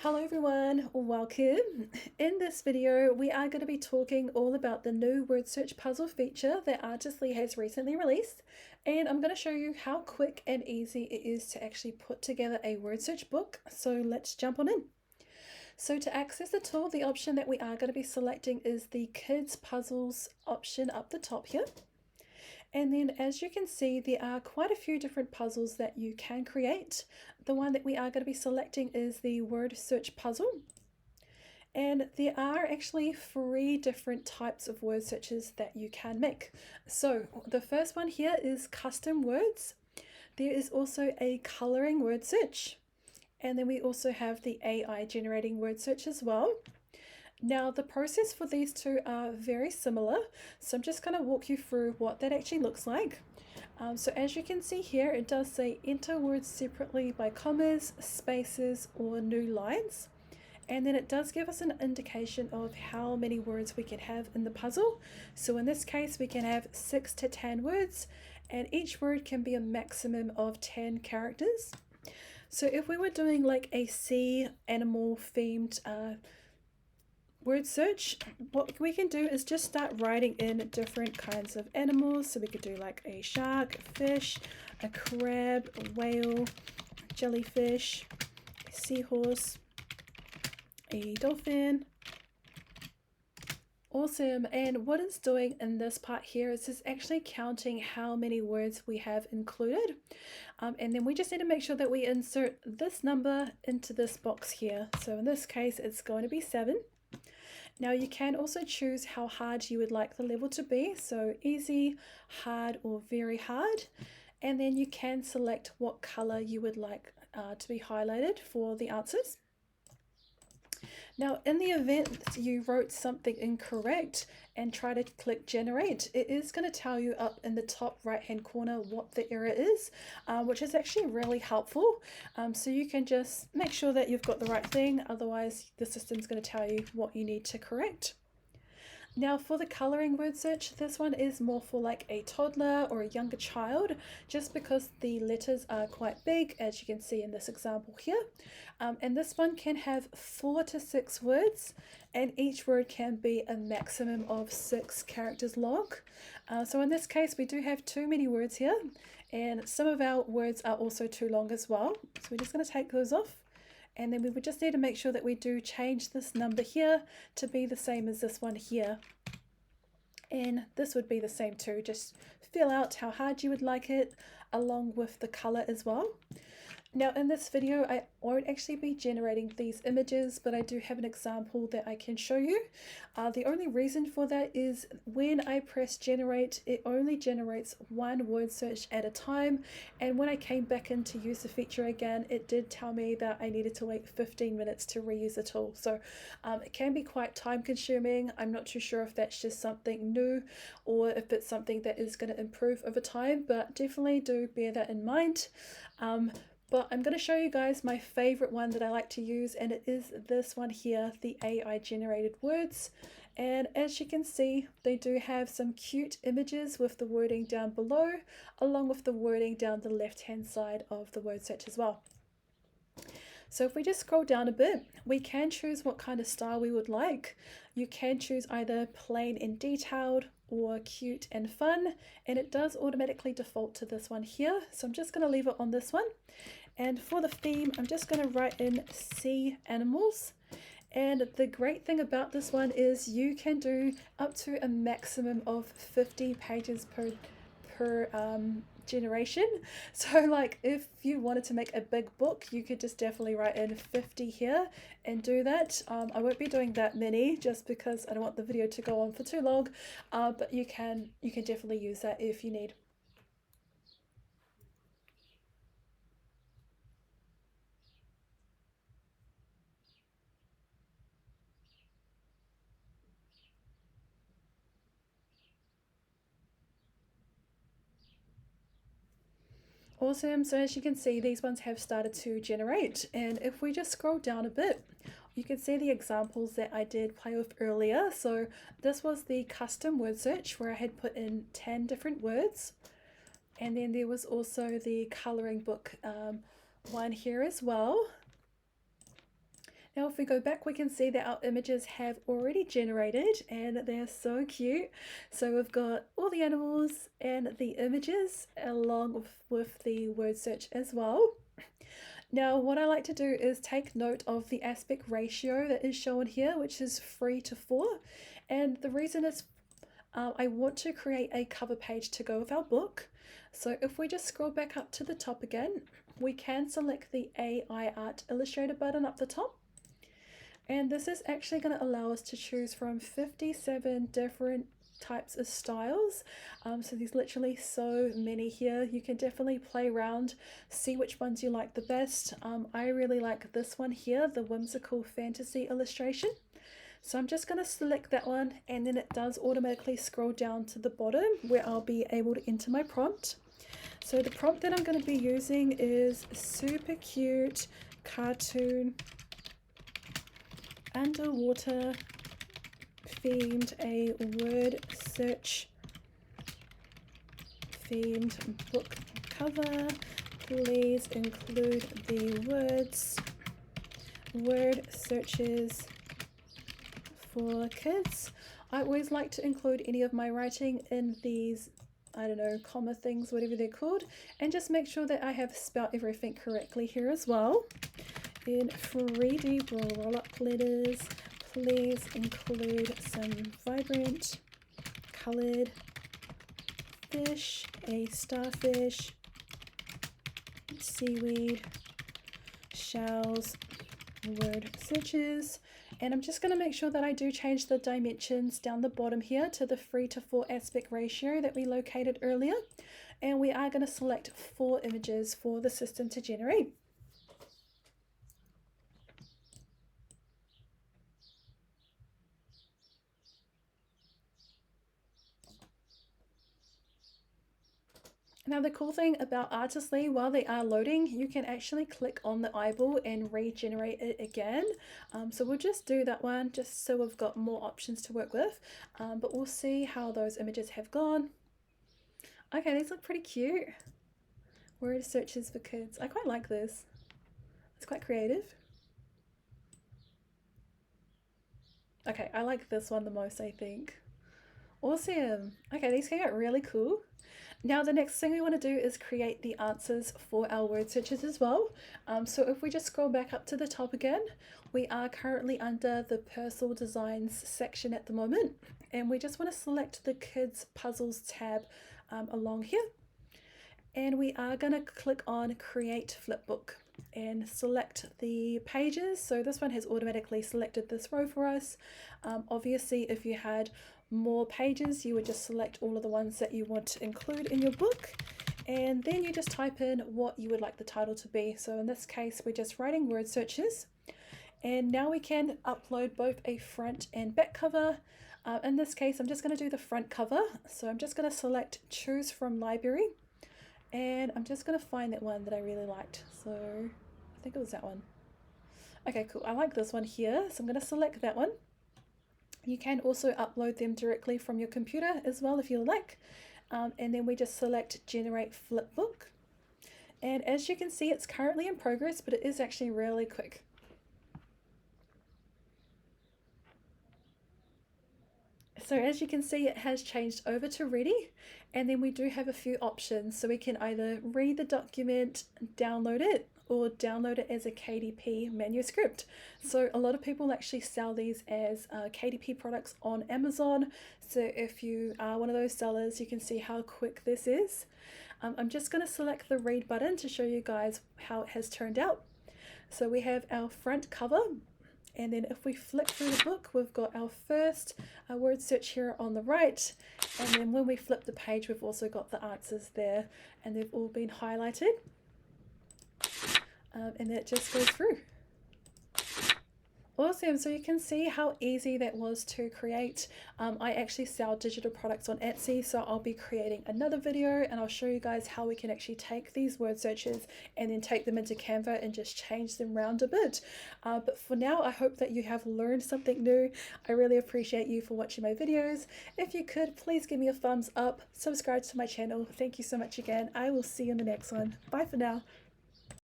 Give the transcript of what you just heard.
Hello everyone, welcome. In this video, we are going to be talking all about the new word search puzzle feature that Artistly has recently released, and I'm going to show you how quick and easy it is to actually put together a word search book. So let's jump on in. So to access the tool, the option that we are going to be selecting is the Kids Puzzles option up the top here. And then as you can see, there are quite a few different puzzles that you can create. The one that we are going to be selecting is the word search puzzle. And there are actually 3 different types of word searches that you can make. So the first one here is custom words. There is also a coloring word search. And then we also have the AI generating word search as well. Now the process for these two are very similar, so I'm just going to walk you through what that actually looks like. So as you can see here, it does say enter words separately by commas, spaces, or new lines. And then it does give us an indication of how many words we can have in the puzzle. So in this case, we can have 6 to 10 words, and each word can be a maximum of 10 characters. So if we were doing like a sea animal themed word search, what we can do is just start writing in different kinds of animals. So we could do like a shark, a fish, a crab, a whale, a jellyfish, a seahorse, a dolphin. Awesome. And what it's doing in this part here is it's actually counting how many words we have included. And then we just need to make sure that we insert this number into this box here. So in this case, it's going to be 7. Now you can also choose how hard you would like the level to be, so easy, hard, or very hard. And then you can select what color you would like to be highlighted for the answers. Now in the event you wrote something incorrect and try to click generate, it is going to tell you up in the top right hand corner what the error is, which is actually really helpful. So you can just make sure that you've got the right thing, otherwise the system's going to tell you what you need to correct. Now for the coloring word search, this one is more for like a toddler or a younger child, just because the letters are quite big, as you can see in this example here. And this one can have 4 to 6 words, and each word can be a maximum of 6 characters long. So in this case, we do have too many words here, and some of our words are also too long as well. So we're just going to take those off. And then we would just need to make sure that we do change this number here to be the same as this one here. And this would be the same too. Just fill out how hard you would like it along with the color as well. Now in this video, I won't actually be generating these images, but I do have an example that I can show you. The only reason for that is when I press generate, it only generates one word search at a time. And when I came back in to use the feature again, it did tell me that I needed to wait 15 minutes to reuse the tool. So it can be quite time consuming. I'm not too sure if that's just something new or if it's something that is going to improve over time, but definitely do bear that in mind. But I'm going to show you guys my favorite one that I like to use, and it is this one here, the AI generated words. And as you can see, they do have some cute images with the wording down below, along with the wording down the left hand side of the word search as well. So if we just scroll down a bit, we can choose what kind of style we would like. You can choose either plain and detailed or cute and fun, and it does automatically default to this one here. So I'm just going to leave it on this one. And for the theme, I'm just going to write in sea animals. And the great thing about this one is you can do up to a maximum of 50 pages per generation. So like if you wanted to make a big book, you could just definitely write in 50 here and do that. I won't be doing that many just because I don't want the video to go on for too long, but you can definitely use that if you need. Awesome. So as you can see, these ones have started to generate. And if we just scroll down a bit, you can see the examples that I did play with earlier. So this was the custom word search where I had put in 10 different words. And then there was also the coloring book one here as well. Now if we go back, we can see that our images have already generated and they're so cute. So we've got all the animals and the images along with the word search as well. Now what I like to do is take note of the aspect ratio that is shown here, which is 3:4. And the reason is I want to create a cover page to go with our book. So if we just scroll back up to the top again, we can select the AI Art Illustrator button up the top. And this is actually going to allow us to choose from 57 different types of styles. So there's literally so many here. You can definitely play around, see which ones you like the best. I really like this one here, the whimsical fantasy illustration. So I'm just going to select that one, and then it does automatically scroll down to the bottom where I'll be able to enter my prompt. So the prompt that I'm going to be using is super cute cartoon underwater themed a word search themed book cover. Please include the word searches for kids. I always like to include any of my writing in these, I don't know, comma things, whatever they're called, and just make sure that I have spelled everything correctly here as well. In 3D roll-up letters, please include some vibrant colored fish, a starfish, seaweed, shells, word searches. And I'm just going to make sure that I do change the dimensions down the bottom here to the 3:4 aspect ratio that we located earlier. And we are going to select 4 images for the system to generate. Now the cool thing about Artistly, while they are loading, you can actually click on the eyeball and regenerate it again. So we'll just do that one just so we've got more options to work with, but we'll see how those images have gone. Okay, these look pretty cute. Word searches for kids. I quite like this. It's quite creative. Okay, I like this one the most, I think. Awesome. Okay, these came out really cool. Now the next thing we want to do is create the answers for our word searches as well. So if we just scroll back up to the top again, we are currently under the personal designs section at the moment, and we just want to select the kids puzzles tab along here, and we are going to click on create flipbook and select the pages. So this one has automatically selected this row for us. Obviously if you had more pages, you would just select all of the ones that you want to include in your book, and then you just type in what you would like the title to be. So in this case we're just writing word searches, and now we can upload both a front and back cover. In this case I'm just going to do the front cover, so I'm just going to select choose from library, and I'm just going to find that one that I really liked. So I think it was that one. Okay, cool. I like this one here, so I'm going to select that one. You can also upload them directly from your computer as well if you like. And then we just select generate flipbook. And as you can see, it's currently in progress, but it is actually really quick. So as you can see, it has changed over to ready, and then we do have a few options. So we can either read the document, download it, or download it as a KDP manuscript. So a lot of people actually sell these as KDP products on Amazon. So if you are one of those sellers, you can see how quick this is. I'm just going to select the read button to show you guys how it has turned out. So we have our front cover, and then if we flip through the book, we've got our first word search here on the right, and then when we flip the page, we've also got the answers there, and they've all been highlighted. And it just goes through. Awesome, so you can see how easy that was to create. I actually sell digital products on Etsy, so I'll be creating another video and I'll show you guys how we can actually take these word searches and then take them into Canva and just change them around a bit. But for now, I hope that you have learned something new. I really appreciate you for watching my videos. If you could, please give me a thumbs up, subscribe to my channel. Thank you so much again. I will see you in the next one. Bye for now.